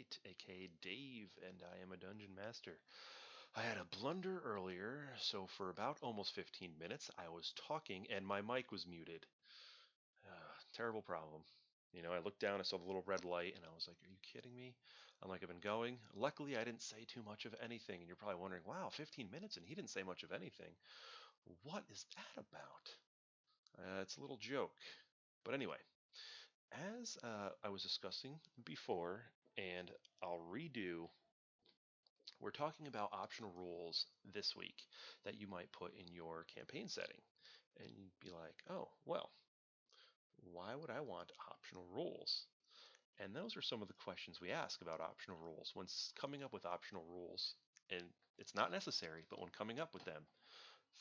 Knight, aka Dave, and I am a dungeon master. I had a blunder earlier, so for about almost 15 minutes I was talking and my mic was muted. Terrible problem. I looked down, I saw the little red light, and I was like, "Are you kidding me?" I'm like, "I've been going." Luckily, I didn't say too much of anything, and you're probably wondering, "Wow, 15 minutes and he didn't say much of anything. What is that about?" It's a little joke. But anyway, as I was discussing before, and I'll redo, we're talking about optional rules this week that you might put in your campaign setting. And you'd be like, "Oh, well, why would I want optional rules?" And those are some of the questions we ask about optional rules. When coming up with optional rules, and it's not necessary, but when coming up with them,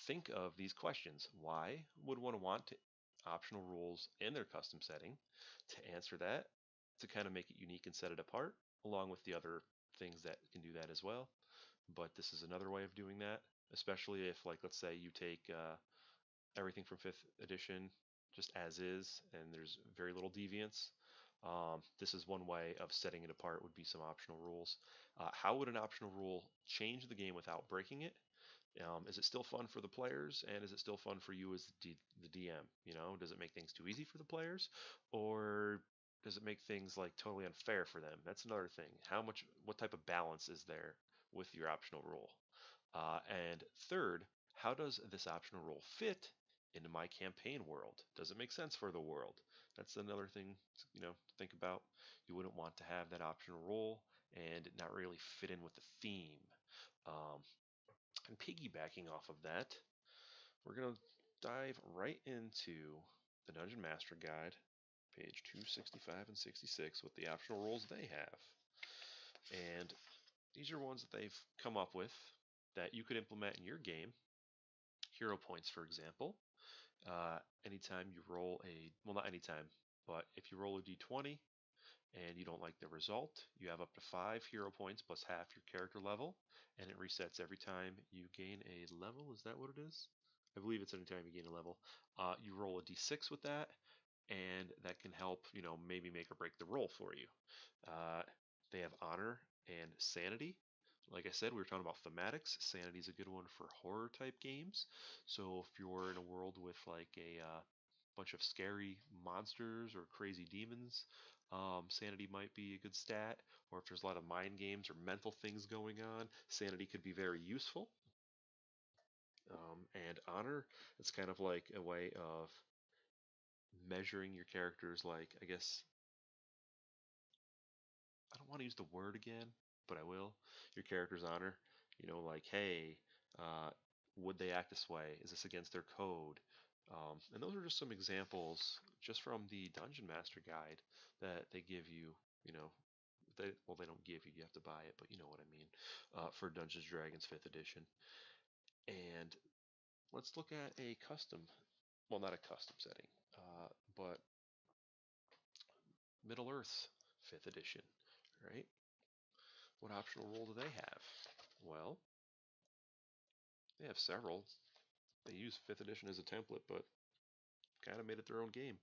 think of these questions. Why would one want optional rules in their custom setting? To answer that, to kind of make it unique and set it apart, along with the other things that can do that as well. But this is another way of doing that, especially if, like, let's say you take everything from 5th edition just as is, and there's very little deviance. This is one way of setting it apart, would be some optional rules. How would an optional rule change the game without breaking it? Is it still fun for the players, and is it still fun for you as the DM? Does it make things too easy for the players, or does it make things like totally unfair for them? That's another thing. What type of balance is there with your optional rule? And third, how does this optional rule fit into my campaign world? Does it make sense for the world? That's another thing, to think about. You wouldn't want to have that optional rule and not really fit in with the theme. Um, and piggybacking off of that, we're going to dive right into the Dungeon Master Guide, page 265 and 66, with the optional rules they have. And these are ones that they've come up with that you could implement in your game. Hero points, for example. Anytime you roll well, not anytime, but if you roll a d20 and you don't like the result, you have up to 5 hero points plus half your character level, and it resets every time you gain a level. Is that what it is? I believe it's anytime you gain a level. You roll a d6 with that, and that can help, maybe make or break the roll for you. Uh, they have honor and sanity. Like I said, we were talking about thematics. Sanity is a good one for horror type games. So if you're in a world with like a bunch of scary monsters or crazy demons, sanity might be a good stat. Or if there's a lot of mind games or mental things going on, sanity could be very useful. And honor, it's kind of like a way of measuring your characters, like, I guess, I don't want to use the word again, but I will. Your character's honor. Like, hey, uh, would they act this way? Is this against their code? And those are just some examples, just from the Dungeon Master Guide that they give you. You know, they don't give you. You have to buy it, but you know what I mean. For Dungeons and Dragons 5th edition. And let's look at a custom. Well, not a custom setting, but Middle Earth 5th edition, right? What optional role do they have? Well, they have several. They use 5th edition as a template, but kind of made it their own game.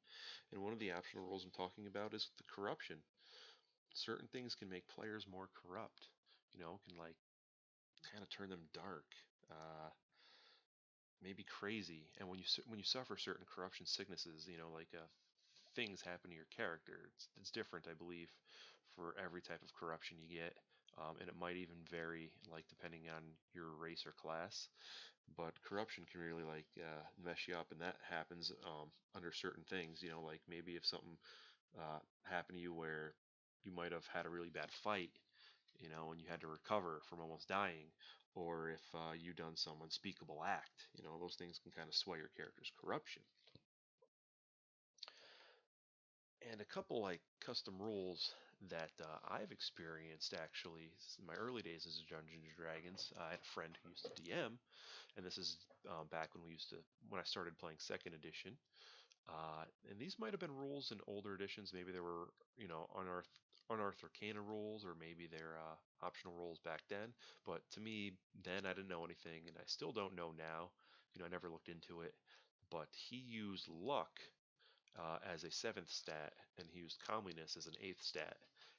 And one of the optional roles I'm talking about is the corruption. Certain things can make players more corrupt, can like kind of turn them dark, maybe crazy. And when you suffer certain corruption sicknesses, like things happen to your character. It's different, I believe, for every type of corruption you get, and it might even vary, like depending on your race or class. But corruption can really like mess you up, and that happens under certain things. Like maybe if something happened to you where you might have had a really bad fight, and you had to recover from almost dying, or if you done some unspeakable act, those things can kind of sway your character's corruption. And a couple like custom rules that I've experienced actually in my early days as a Dungeons and Dragons. I had a friend who used to DM, and this is back when I started playing second edition. And these might have been rules in older editions. Maybe they were, unearthed arcana rules, or maybe they're optional rules back then. But to me, then I didn't know anything, and I still don't know now. I never looked into it. But he used luck as a 7th stat, and he used comeliness as an 8th stat.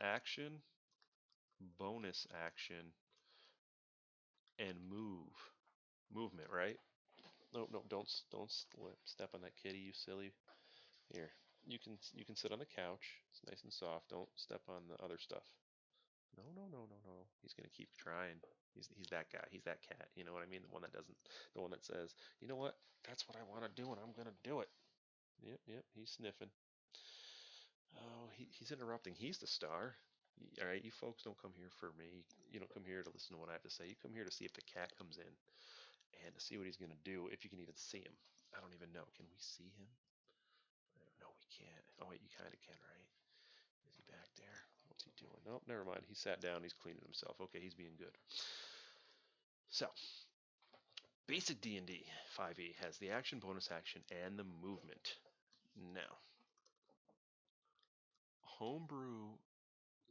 action. bonus action, and movement, right? No, no, don't step on that kitty, you silly. Here, you can sit on the couch. It's nice and soft. Don't step on the other stuff. No, no, no, no, no. He's gonna keep trying. He's that guy. He's that cat. You know what I mean? The one that says, you know what? That's what I want to do, and I'm gonna do it. Yep, yep. He's sniffing. Oh, he's interrupting. He's the star. All right, you folks don't come here for me. You don't come here to listen to what I have to say. You come here to see if the cat comes in and to see what he's gonna do. If you can even see him. I don't even know. Can we see him? No, we can't. Oh wait, you kind of can, right? Is he back there? What's he doing? Nope, never mind. He sat down. He's cleaning himself. Okay, he's being good. So, basic D&D 5e has the action, bonus action, and the movement. Now, homebrew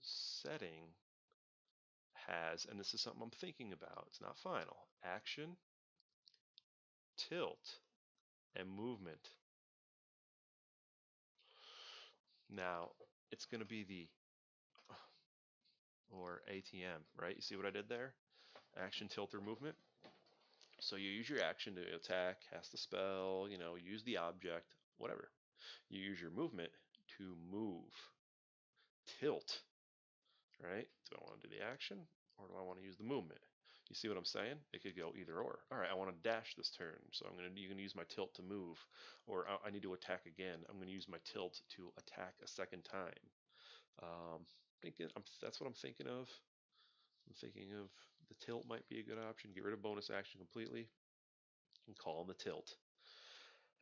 setting has, and this is something I'm thinking about, it's not final, action, tilt, and movement. Now, it's going to be the, or ATM, right? You see what I did there? Action, tilt, or movement. So you use your action to attack, cast a spell, use the object, whatever. You use your movement to move, tilt, right? Do I want to do the action or do I want to use the movement? You see what I'm saying? It could go either or. All right, I want to dash this turn, so you can use my tilt to move, or I need to attack again. I'm going to use my tilt to attack a second time. That's what I'm thinking of. I'm thinking of the tilt might be a good option. Get rid of bonus action completely and call on the tilt.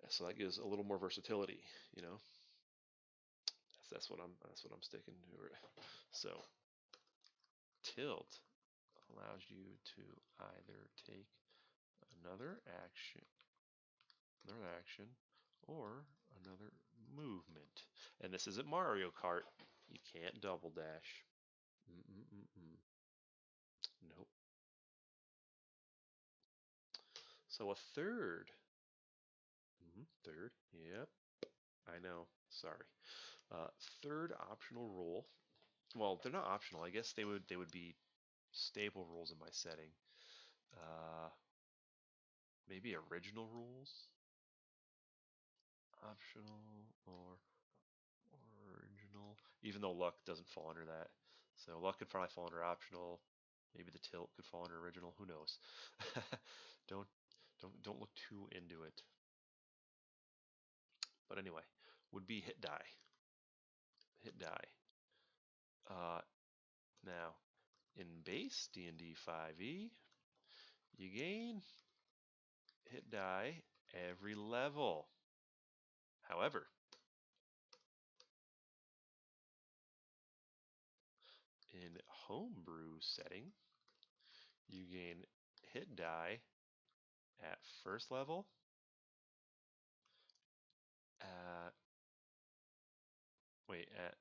So that gives a little more versatility, you know. That's what I'm sticking to. So tilt allows you to either take another action, or another movement. And this isn't Mario Kart. You can't double dash. Mm-mm-mm-mm. Nope. So a third. Third. Yep. I know. Sorry. Uh, Third optional rule. Well, they're not optional. I guess they would be stable rules in my setting. Uh, Maybe original rules, optional or original. Even though luck doesn't fall under that, so luck could probably fall under optional. Maybe the tilt could fall under original. Who knows? don't don't look too into it. But anyway, would be hit die. Hit die. Uh, Now in base D&D 5e, you gain hit die every level. However, in homebrew setting, you gain hit die at first level, at wait, at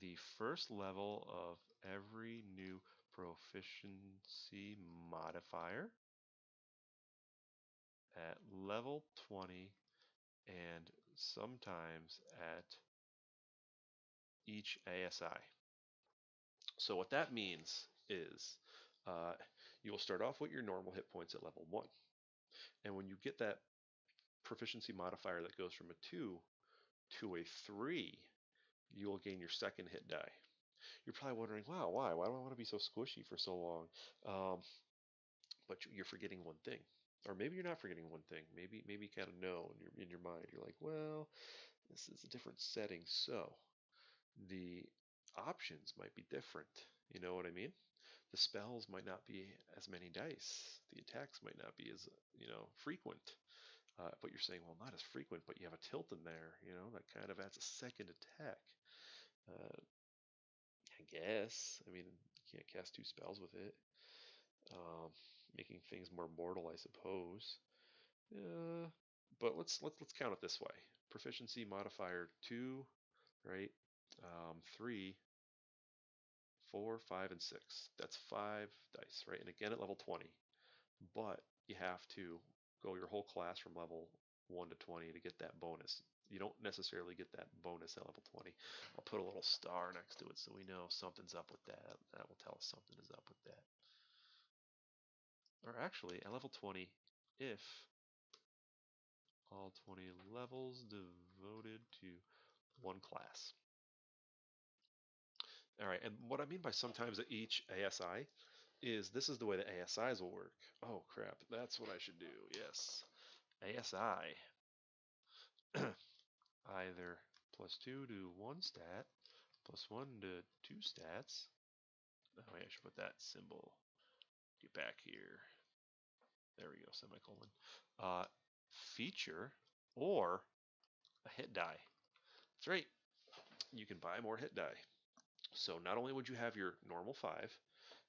the first level of every new proficiency modifier, at level 20, and sometimes at each ASI. So what that means is uh, you will start off with your normal hit points at level 1. And when you get that proficiency modifier that goes from a 2 to a 3, you will gain your second hit die. You're probably wondering, wow, why? Why do I want to be so squishy for so long? But you're forgetting one thing. Or maybe you're not forgetting one thing. Maybe you kind of know in your mind. You're like, well, this is a different setting, so the options might be different. You know what I mean? The spells might not be as many dice. The attacks might not be as frequent. But you're saying, well, not as frequent, but you have a tilt in there. That kind of adds a second attack. Uh, I guess. I mean, you can't cast 2 spells with it. Making things more mortal, I suppose. But let's count it this way: proficiency modifier 2, right? 3, 4, 5, and 6. That's 5 dice, right? And again at level 20. But you have to go your whole class from level 1 to 20 to get that bonus. you don't necessarily get that bonus at level 20. I'll put a little star next to it so we know something's up with that. That will tell us something is up with that. Or actually, at level 20, if all 20 levels devoted to one class. All right, and what I mean by sometimes at each ASI is this is the way the ASIs will work. Oh crap, that's what I should do. Yes. ASI either +2 to 1 stat, +1 to 2 stats. Oh, I should put that symbol. Get back here. There we go, semicolon. Feature or a hit die. That's right. You can buy more hit die. So not only would you have your normal 5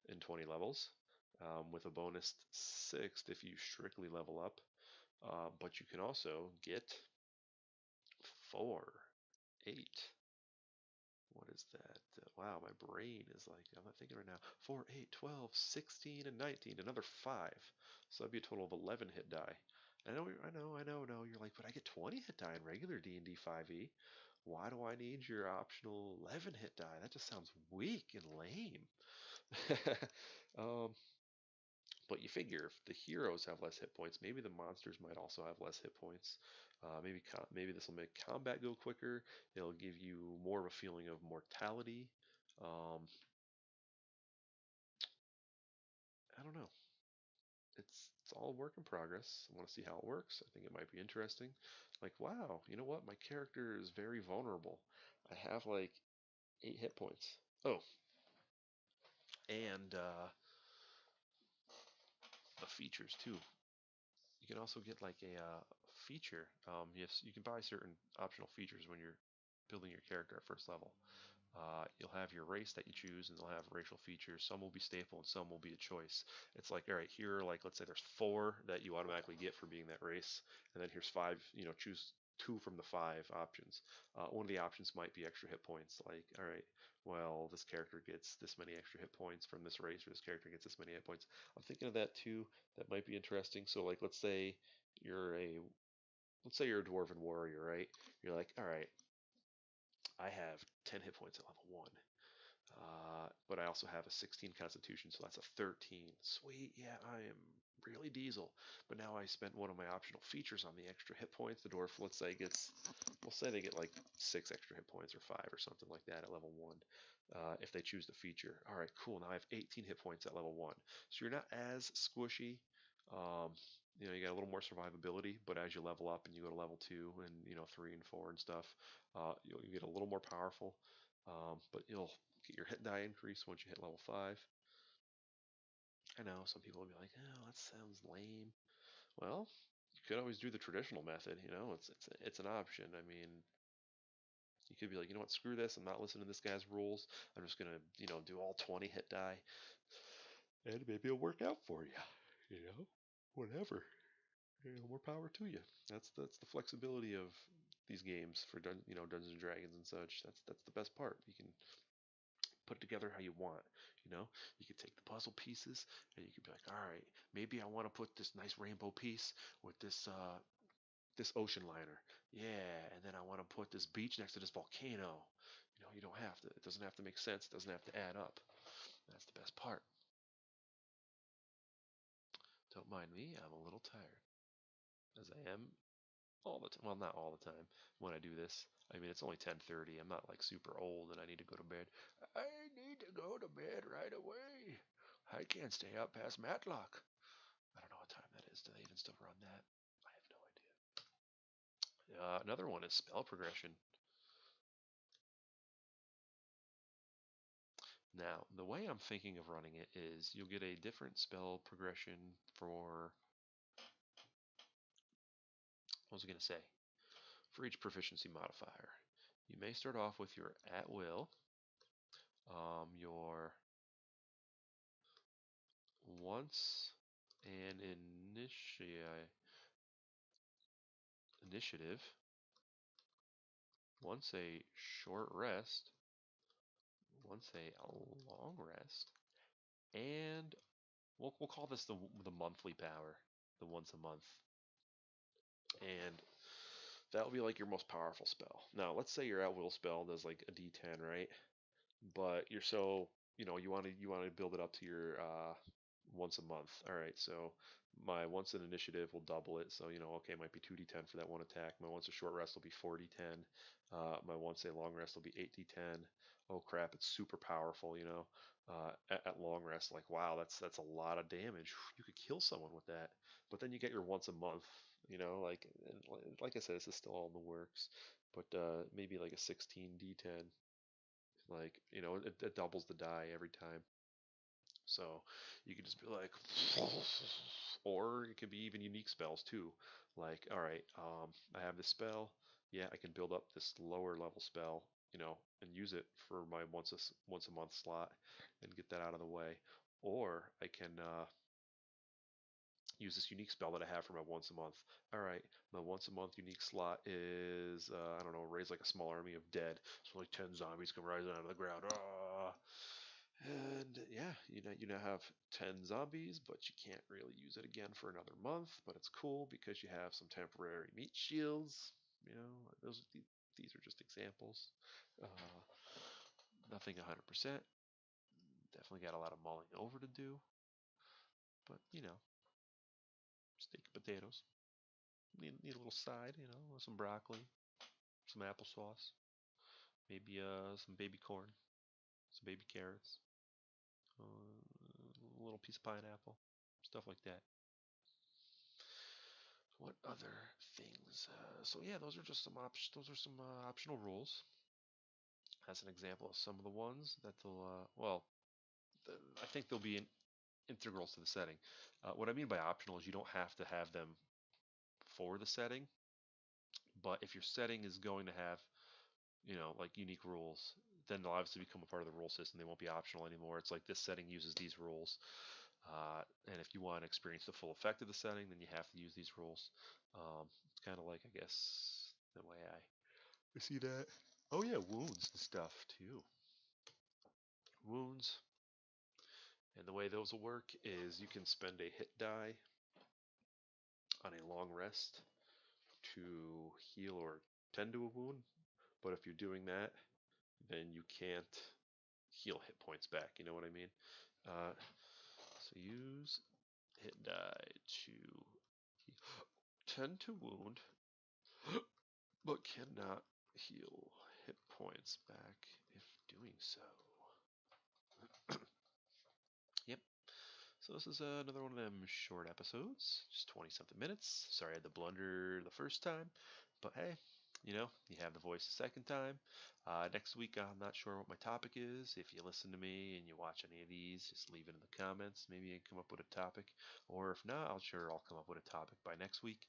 in 20 levels, with a bonus 6 if you strictly level up, but you can also get 4, 8. What is that? Wow, my brain is like, I'm not thinking right now. 4, 8, 12, 16, and 19. Another 5. So that'd be a total of 11 hit die. I know, I know. You're like, but I get 20 hit die in regular D&D 5e. Why do I need your optional 11 hit die? That just sounds weak and lame. um, but you figure if the heroes have less hit points, maybe the monsters might also have less hit points. Maybe this will make combat go quicker. It'll give you more of a feeling of mortality. I don't know. It's all work in progress. I want to see how it works. I think it might be interesting. Like, wow, you know what? My character is very vulnerable. I have like 8 hit points. Oh, and the features too. You can also get like a feature. Yes, you can buy certain optional features when you're building your character at first level. You'll have your race that you choose, and they'll have racial features. Some will be staple, and some will be a choice. It's like, all right, here, like, let's say there's 4 that you automatically get for being that race, and then here's 5. You know, choose 2 from the 5 options. One of the options might be extra hit points. Like, all right, well, this character gets this many extra hit points from this race, or this character gets this many hit points. I'm thinking of that too. That might be interesting. So, like, you're a let's say you're a dwarven warrior, right? You're like, all right, I have 10 hit points at level 1. But I also have a 16 constitution, so that's a 13. Sweet, yeah, I am really diesel. But now I spent one of my optional features on the extra hit points. The dwarf, let's say, we'll say they get like 6 extra hit points or 5 or something like that at level 1. If they choose the feature. All right, cool. Now I have 18 hit points at level 1. So you're not as squishy. Um, you got a little more survivability, but as you level up and you go to level 2 and, 3 and 4 and stuff, you get a little more powerful. But you'll get your hit die increase once you hit level 5. I know some people will be like, "Oh, that sounds lame." Well, you could always do the traditional method. It's an option. I mean, you could be like, you know what, screw this. I'm not listening to this guy's rules. I'm just gonna, do all 20 hit die, and maybe it'll work out for you. Whatever. More power to you. That's the flexibility of these games for Dungeons and Dragons and such. That's the best part. You can put it together how you want. You could take the puzzle pieces and you could be like, all right, maybe I want to put this nice rainbow piece with this ocean liner. Yeah, and then I want to put this beach next to this volcano. You don't have to. It doesn't have to make sense. It doesn't have to add up. That's the best part. Don't mind me. I'm a little tired, as I am all the time. Well, not all the time when I do this. I mean, it's only 10:30. I'm not like super old and I need to go to bed. I need to go to bed right away. I can't stay up past Matlock. I don't know what time that is. Do they even still run that? I have no idea. Another one is spell progression. Now, the way I'm thinking of running it is you'll get a different spell progression for, what was I going to say? For each proficiency modifier. You may start off with your at will, your once an initiative, once a short rest, once a long rest, and we'll call this the monthly power, the once a month. And That would be like your most powerful spell. Now, let's say your at will spell does like a D10, right? But you're so, you want to build it up to your once a month. All right, so my once an initiative will double it. So, okay, it might be 2d10 for that one attack. My once a short rest will be 4d10. My once a long rest will be 8d10. Oh crap, it's super powerful, at long rest, like wow, that's a lot of damage. You could kill someone with that. But then you get your once a month, like like I said, this is still all in the works. But maybe like a 16d10, like, it doubles the die every time. So you can just be like, or it can be even unique spells too. Like, all right, I have this spell. Yeah, I can build up this lower level spell, and use it for my once a month slot and get that out of the way. Or I can use this unique spell that I have for my once a month. All right, my once a month unique slot is I don't know, raise like a small army of dead, so like 10 zombies come rising out of the ground. And yeah, you now have 10 zombies, but you can't really use it again for another month. But it's cool because you have some temporary meat shields. These are just examples. Uh, Nothing 100%. Definitely got a lot of mulling over to do, but steak and potatoes. Need a little side, some broccoli, some applesauce, maybe some baby corn, some baby carrots, a little piece of pineapple, stuff like that. What other things? So yeah, those are just some optional rules. As an example of some of the ones that I think they'll be integrals to the setting. What I mean by optional is you don't have to have them for the setting, but if your setting is going to have like unique rules, then they'll obviously become a part of the rule system. They won't be optional anymore. It's like this setting uses these rules. And if you want to experience the full effect of the setting, then you have to use these rules. It's kind of like, I guess, the way I see that. Oh yeah, wounds and stuff too. Wounds, and the way those will work is you can spend a hit die on a long rest to heal or tend to a wound. But if you're doing that, then you can't heal hit points back. You know what I mean? So use hit die to tend to wound, but cannot heal hit points back if doing so. Yep. So this is another one of them short episodes, just 20 something minutes. Sorry I had the blunder the first time, but hey, you have the voice the second time. Next week, I'm not sure what my topic is. If you listen to me and you watch any of these, just leave it in the comments. Maybe I can come up with a topic. Or if not, I'll come up with a topic by next week.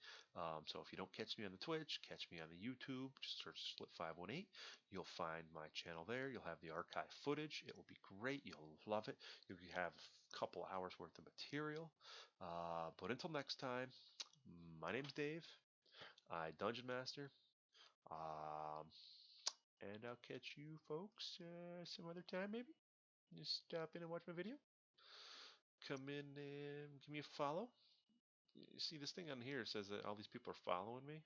So if you don't catch me on the Twitch, catch me on the YouTube. Just search Split518. You'll find my channel there. You'll have the archive footage. It will be great. You'll love it. You'll have a couple hours worth of material. But until next time, my name's Dave. I Dungeon Master. Um, and I'll catch you folks some other time, maybe. Just stop in and watch my video. Come in and give me a follow. You see, this thing on here says that all these people are following me,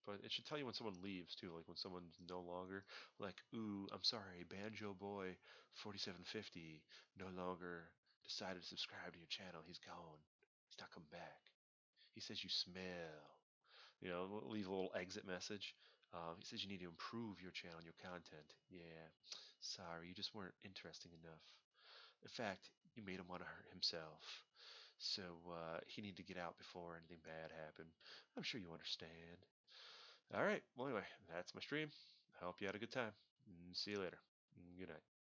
but it should tell you when someone leaves too, like when someone's no longer. Like, ooh, I'm sorry, Banjo Boy 4750 no longer decided to subscribe to your channel. He's gone. He's not come back. He says you smell. Leave a little exit message. He says you need to improve your channel and your content. Yeah, sorry, you just weren't interesting enough. In fact, you made him want to hurt himself. So he need to get out before anything bad happened. I'm sure you understand. All right. Well, anyway, that's my stream. I hope you had a good time. See you later. Good night.